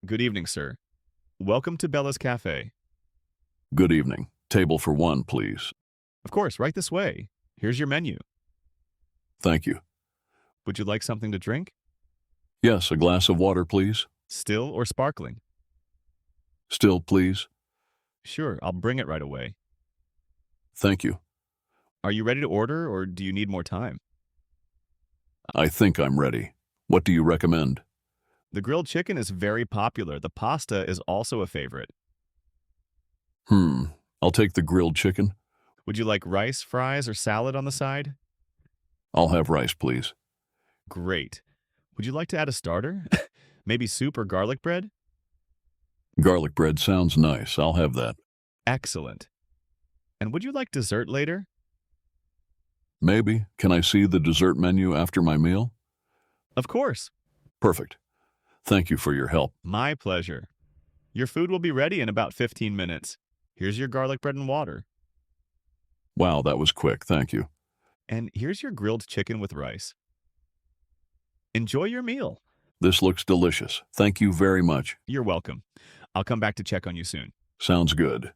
Good evening, sir. Welcome to Bella's Cafe. Good evening. Table for one, please. Of course, right this way. Here's your menu. Thank you. Would you like something to drink? Yes, a glass of water, please. Still or sparkling? Still, please. Sure, I'll bring it right away. Thank you. Are you ready to order or do you need more time? I think I'm ready. What do you recommend? The grilled chicken is very popular. The pasta is also a favorite. I'll take the grilled chicken. Would you like rice, fries, or salad on the side? I'll have rice, please. Great. Would you like to add a starter? Maybe soup or garlic bread? Garlic bread sounds nice. I'll have that. Excellent. And would you like dessert later? Maybe. Can I see the dessert menu after my meal? Of course. Perfect. Thank you for your help. My pleasure. Your food will be ready in about 15 minutes. Here's your garlic bread and water. Wow, that was quick. Thank you. And here's your grilled chicken with rice. Enjoy your meal. This looks delicious. Thank you very much. You're welcome. I'll come back to check on you soon. Sounds good.